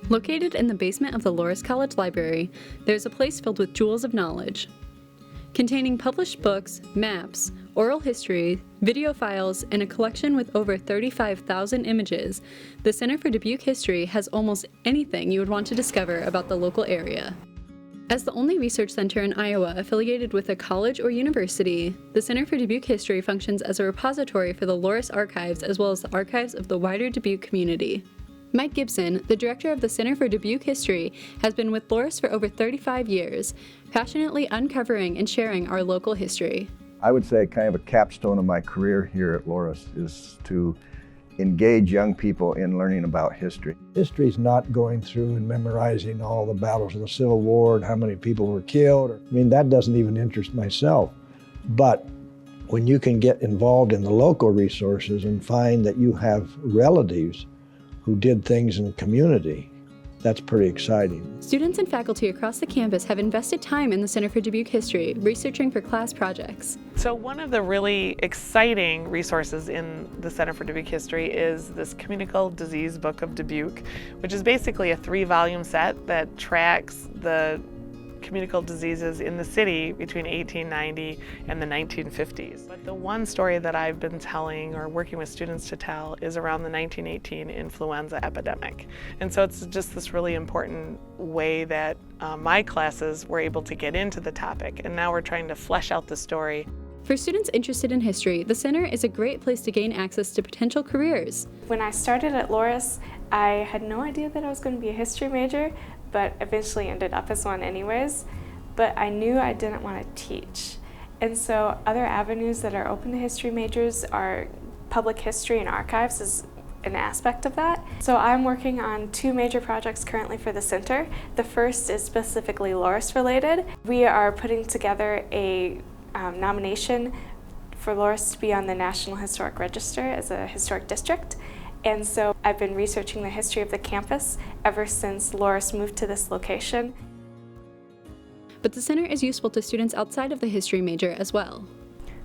Located in the basement of the Loras College Library, there's a place filled with jewels of knowledge. Containing published books, maps, oral history, video files, and a collection with over 35,000 images, the Center for Dubuque History has almost anything you would want to discover about the local area. As the only research center in Iowa affiliated with a college or university, the Center for Dubuque History functions as a repository for the Loras archives as well as the archives of the wider Dubuque community. Mike Gibson, the director of the Center for Dubuque History, has been with Loras for over 35 years, passionately uncovering and sharing our local history. I would say kind of a capstone of my career here at Loras is to engage young people in learning about history. History's not going through and memorizing all the battles of the Civil War and how many people were killed. I mean, that doesn't even interest myself. But when you can get involved in the local resources and find that you have relatives who did things in the community, that's pretty exciting. Students and faculty across the campus have invested time in the Center for Dubuque History, researching for class projects. So one of the really exciting resources in the Center for Dubuque History is this Communicable Disease Book of Dubuque, which is basically a 3-volume set that tracks the communicable diseases in the city between 1890 and the 1950s. But the one story that I've been telling or working with students to tell is around the 1918 influenza epidemic. And so it's just this really important way that my classes were able to get into the topic, and now we're trying to flesh out the story. For students interested in history, the center is a great place to gain access to potential careers. When I started at Loras, I had no idea that I was going to be a history major, but eventually ended up as one anyways. But I knew I didn't want to teach. And so other avenues that are open to history majors are public history and archives is an aspect of that. So I'm working on 2 major projects currently for the center. The first is specifically Loras related. We are putting together a nomination for Loras to be on the National Historic Register as a historic district. And so I've been researching the history of the campus ever since Loras moved to this location. But the center is useful to students outside of the history major as well.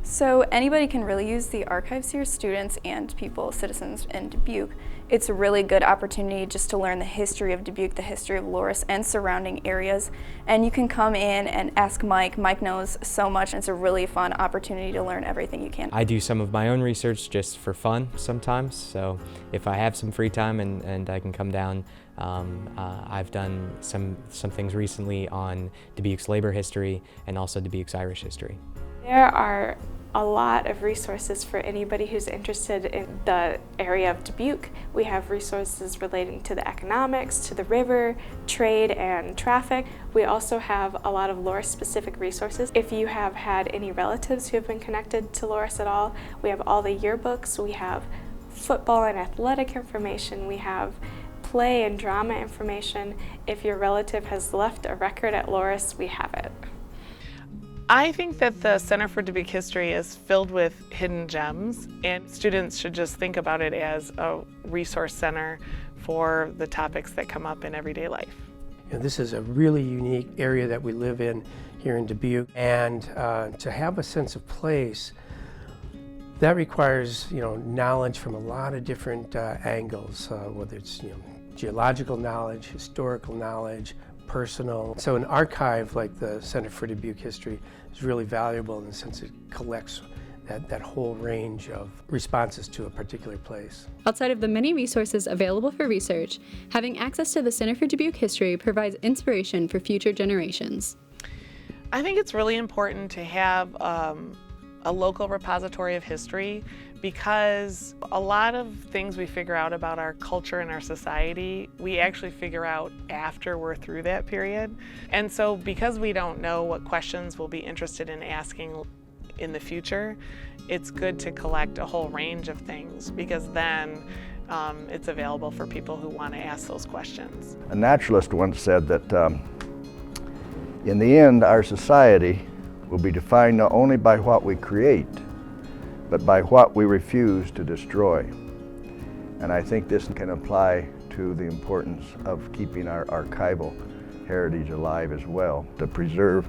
So anybody can really use the archives here, students and people, citizens in Dubuque. It's a really good opportunity just to learn the history of Dubuque, the history of Loras and surrounding areas. And you can come in and ask Mike. Mike knows so much, and it's a really fun opportunity to learn everything you can. I do some of my own research just for fun sometimes, so if I have some free time and I can come down, I've done some things recently on Dubuque's labor history and also Dubuque's Irish history. There are a lot of resources for anybody who's interested in the area of Dubuque. We have resources relating to the economics, to the river, trade, and traffic. We also have a lot of Loras-specific resources. If you have had any relatives who have been connected to Loras at all, we have all the yearbooks, we have football and athletic information, we have play and drama information. If your relative has left a record at Loras, we have it. I think that the Center for Dubuque History is filled with hidden gems, and students should just think about it as a resource center for the topics that come up in everyday life. This is a really unique area that we live in here in Dubuque, and to have a sense of place, that requires knowledge from a lot of different angles, whether it's geological knowledge, historical knowledge, personal. So an archive like the Center for Dubuque History is really valuable in the sense it collects that whole range of responses to a particular place. Outside of the many resources available for research, having access to the Center for Dubuque History provides inspiration for future generations. I think it's really important to have a local repository of history, because a lot of things we figure out about our culture and our society, we actually figure out after we're through that period. And so because we don't know what questions we'll be interested in asking in the future, it's good to collect a whole range of things, because then it's available for people who want to ask those questions. A naturalist once said that in the end, our society will be defined not only by what we create, but by what we refuse to destroy. And I think this can apply to the importance of keeping our archival heritage alive as well, to preserve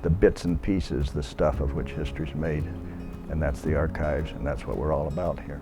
the bits and pieces, the stuff of which history's made. And that's the archives, and that's what we're all about here.